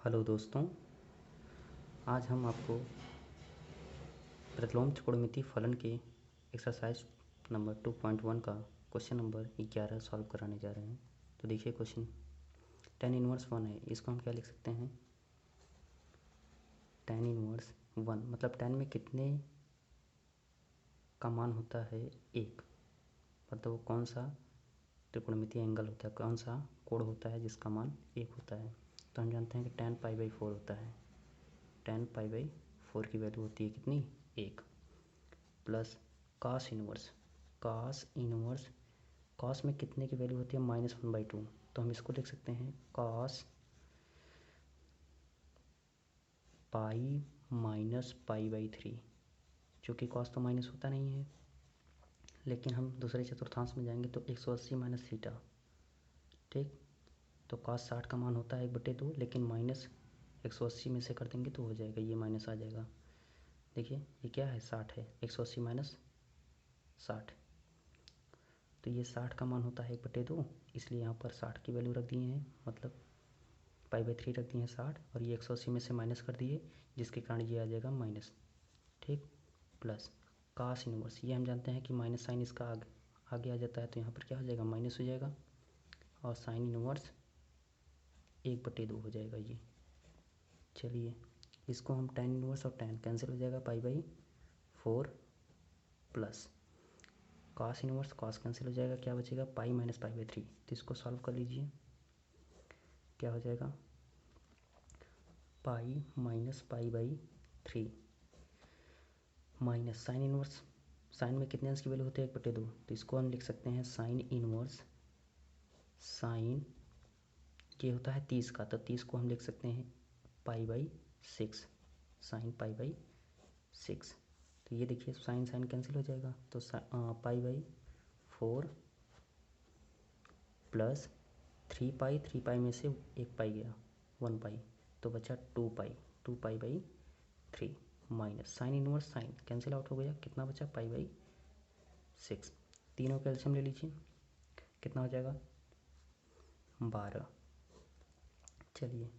Hello दोस्तों, आज हम आपको प्रतिलोम त्रिकोणमिति फलन के एक्सरसाइज नंबर 2.1 का क्वेश्चन नंबर 11 सॉल्व कराने जा रहे हैं। तो देखिए क्वेश्चन tan इनवर्स 1 है। इसको हम क्या लिख सकते हैं? tan इनवर्स 1 मतलब tan में कितने का मान होता है? 1। मतलब वो कौन सा त्रिकोणमिति एंगल होता है, कौन सा कोण होता है जिसका मान 1 होता है? तो हम जानते हैं कि tan π/4 होता है। tan π/4 की वैल्यू होती है कितनी? 1 प्लस cos इनवर्स। cos में कितने की वैल्यू होती है? -1/2। तो हम इसको लिख सकते हैं cos पाई माइनस π/3। चूँकि cos तो माइनस होता नहीं है, लेकिन हम दूसरे चतुर्थांश में जाएंगे तो 180 माइनस थीटा। ठीक, तो cos 60 का मान होता है 1/2, लेकिन माइनस 180 में से कर देंगे तो हो जाएगा, ये माइनस आ जाएगा। देखिए ये क्या है? 60 है, 180 माइनस 60, तो ये 60 का मान होता है 1/2, इसलिए यहाँ पर 60 की वैल्यू रख दिए हैं, मतलब π/3 रख दिए हैं 60, और ये 180 में से माइनस कर दिए, जिसके कारण ये आ जाएगा माइनस। ठीक, प्लस cos इनवर्स, ये हम जानते हैं कि माइनस साइन इसका आगे आ जाता है, तो यहाँ पर क्या हो जाएगा? माइनस हो जाएगा, और साइन इनवर्स 1/2 हो जाएगा ये। चलिए इसको हम tan इनवर्स और tan कैंसिल हो जाएगा, π/4 plus cos inverse cos cancel हो जाएगा, क्या बचेगा? Pi minus π/3। तो इसको सॉल्व कर लीजिए, क्या हो जाएगा? Pi minus π/3 minus sine inverse. Sine में कितने अंश की वैल्यू होती है? 1/2। तो इसको हम लिख सकते हैं साइन इनवर्स, साइन ये होता है 30 का, तो 30 को हम लिख सकते हैं π/6, साइन π/6। तो ये देखिए साइन साइन कैंसिल हो जाएगा, तो π/4 प्लस 3π में से 1 पाई गया, 1 पाई, तो बचा 2π/3 minus sine inverse sine cancel out हो गया, कितना बचा? π/6। तीनों का एलसीएम ले लीजिए, कितना हो जाएगा? 12। चलिए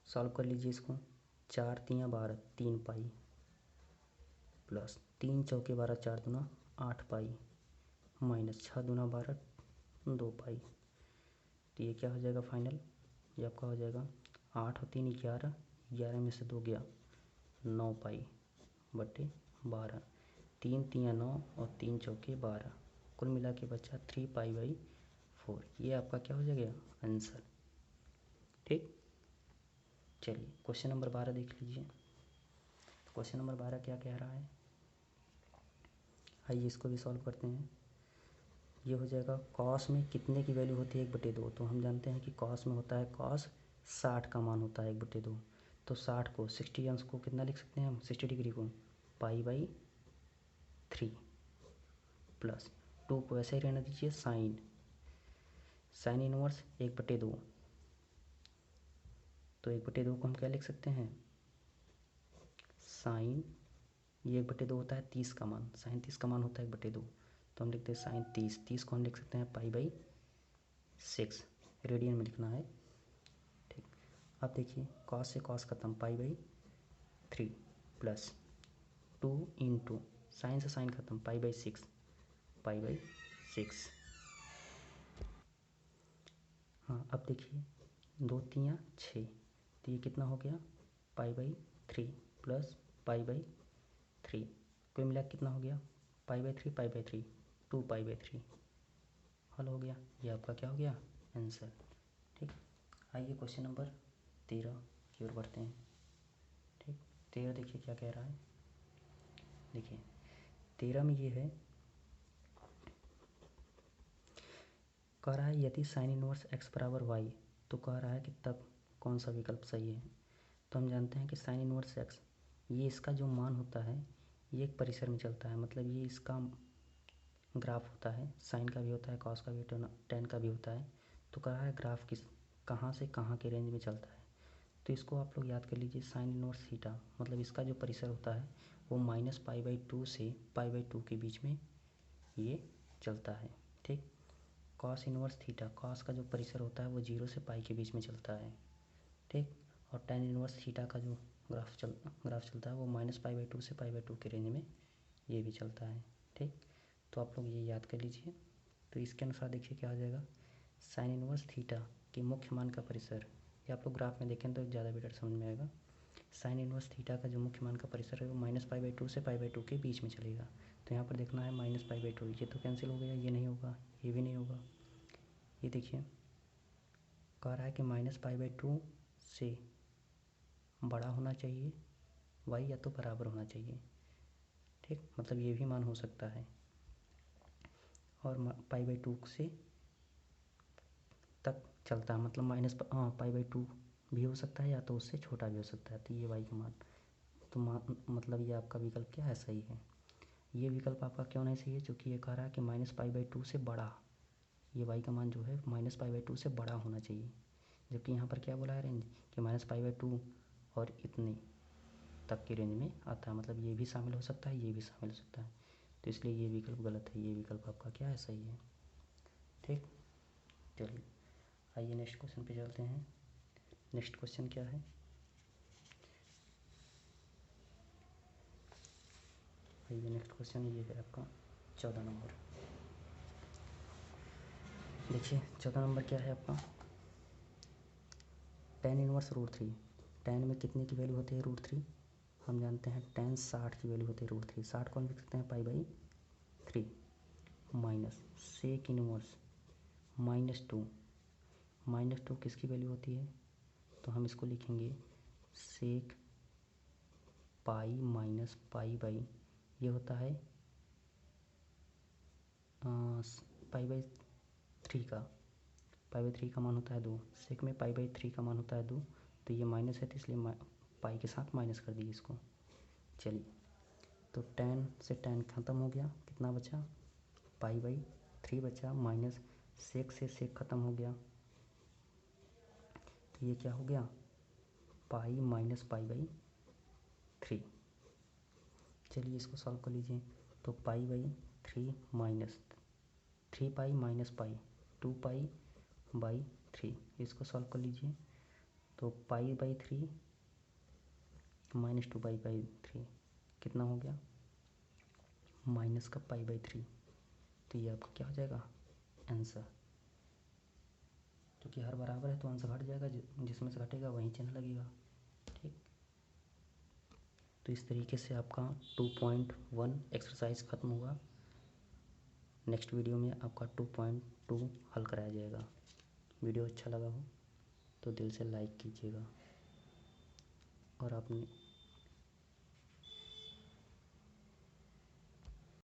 सॉल्व कर लीजिए इसको, 4 तियाँ 12, 3 पाई प्लस 3 चौके 12, 4 दूना 8 पाई माइनस 6 दूना 12, 2 पाई। तो ये क्या हो जाएगा फाइनल? ये आपका हो जाएगा 8 और 3 11, 11 में से 2 गया, 9π/12, 3 तियाँ 9 और 3 चौके 12, कुल मिला के बचा 3π/4। ये आपका क्या हो जाएगा? आंसर। ठीक, चलिए क्वेश्चन नंबर 12 देख लीजिए। क्वेश्चन नंबर 12 क्या कह रहा है? आइए इसको भी सॉल्व करते हैं। ये हो जाएगा कॉस में कितने की वैल्यू होती है? 1/2। तो हम जानते हैं कि कॉस में होता है, कॉस 60 का मान होता है 1/2। तो 60 को 60 अंश को कितना लिख सकते हैं हम? 60 डिग्री को π/3 प्लस 2 को ऐसे ही रहने दीजिए, साइन साइन इनवर्स 1/2। तो 1/2 को हम क्या लिख सकते हैं? साइन, ये 1/2 होता है 30 का मान, साइन 30 का मान होता है 1/2, तो हम लिखते हैं साइन 30 को हम लिख सकते हैं π/6, रेडियन में लिखना है। ठीक, अब देखिए कॉस से कॉस खत्म, π/3 प्लस 2 इंटू साइन से साइन खत्म, π/6 π/6। हाँ अब देखिए 2 तियाँ 6, तो ये कितना हो गया? π/3 प्लस π/3, कोई मिला कितना हो गया? π/3 2π/3 हल हो गया। ये आपका क्या हो गया? आंसर। ठीक, आइए क्वेश्चन नंबर 13 की ओर बढ़ते हैं। ठीक, 13 देखिए क्या कह रहा है। देखिए 13 में ये है, कह रहा है यदि साइन इनवर्स x बराबर y, तो कह रहा है कि तब कौन सा विकल्प सही है? तो हम जानते हैं कि साइन इनवर्स x, ये इसका जो मान होता है ये एक परिसर में चलता है, मतलब ये इसका ग्राफ होता है, साइन का भी होता है, कॉस का भी, टेन का भी होता है। तो कह रहा है ग्राफ किस कहाँ से कहाँ के रेंज में चलता है। तो इसको आप लोग याद कर लीजिए, साइन इनवर्स थीटा मतलब इसका जो परिसर होता है वो -π/2 से π/2 के बीच में ये चलता है। ठीक, कॉस इनवर्स थीटा, कॉस का जो परिसर होता है वो 0 से पाई के बीच में चलता है। ठीक, और tan इनवर्स थीटा का जो ग्राफ चलता है वो -π/2 से π/2 के रेंज में ये भी चलता है। ठीक, तो आप लोग ये याद कर लीजिए। तो इसके अनुसार देखिए क्या आ जाएगा, साइन इनवर्स थीटा के मुख्य मान का परिसर, ये आप लोग ग्राफ में देखें तो ज़्यादा बेटर समझ में आएगा। साइन इनवर्स थीटा का जो मुख्य मान का परिसर है वो -π/2 से π/2 के बीच में चलेगा। तो यहाँ पर देखना है -π/2, ये तो कैंसिल हो गया, ये नहीं होगा, ये भी नहीं होगा। ये देखिए कह रहा है कि -π/2 से बड़ा होना चाहिए y या तो बराबर होना चाहिए। ठीक, मतलब ये भी मान हो सकता है, और π/2 से तक चलता है, मतलब π/2 भी हो सकता है या तो उससे छोटा भी हो सकता है। तो ये y का मान, तो मतलब ये आपका विकल्प क्या है, सही है। ये विकल्प आपका क्यों नहीं सही है, क्योंकि ये कह रहा है कि -π/2 से बड़ा, ये y का मान जो है -π/2 से बड़ा होना चाहिए। जबकि यहाँ पर क्या बोला है रेंज, कि -π/2 और इतने तक की रेंज में आता है, मतलब ये भी शामिल हो सकता है, ये भी शामिल हो सकता है। तो इसलिए ये विकल्प गलत है, ये विकल्प आपका क्या है, सही है। ठीक, चलिए आइए नेक्स्ट क्वेश्चन पे चलते हैं। नेक्स्ट क्वेश्चन क्या है, आइए नेक्स्ट क्वेश्चन ये है आपका 14 नंबर। देखिए 14 नंबर क्या है आपका, tan इनवर्स √3। tan में कितने की वैल्यू होती है, √3। हम जानते हैं tan 60 की वैल्यू होती है √3। 60 कौन लिख सकते हैं, π/3 माइनस सेक इनवर्स -2 किसकी वैल्यू होती है, तो हम इसको लिखेंगे सेक पाई माइनस π/, ये होता है π/3 का, π/3 का मान होता है 2, सेक में π/3 का मान होता है 2, तो ये माइनस है तो इसलिए पाई के साथ माइनस कर दिए इसको। चलिए तो tan से tan ख़त्म हो गया, कितना बचा, π/3 बचा, माइनस सेक से सेक ख़त्म हो गया, तो ये क्या हो गया, पाई माइनस π/3। चलिए इसको सॉल्व कर लीजिए। तो π/3 माइनस 3π माइनस पाई 2π/3, इसको सॉल्व कर लीजिए। तो π/3 माइनस 2π/3 कितना हो गया, माइनस का π/3। तो ये आपका क्या हो जाएगा, आंसर। क्योंकि हर बराबर है तो आंसर घट जाएगा, जिसमें से घटेगा वहीं चिन्ह लगेगा। ठीक, तो इस तरीके से आपका 2.1 एक्सरसाइज ख़त्म हुआ। नेक्स्ट वीडियो में आपका 2.2 हल कराया जाएगा। वीडियो अच्छा लगा हो तो दिल से लाइक कीजिएगा, और आपने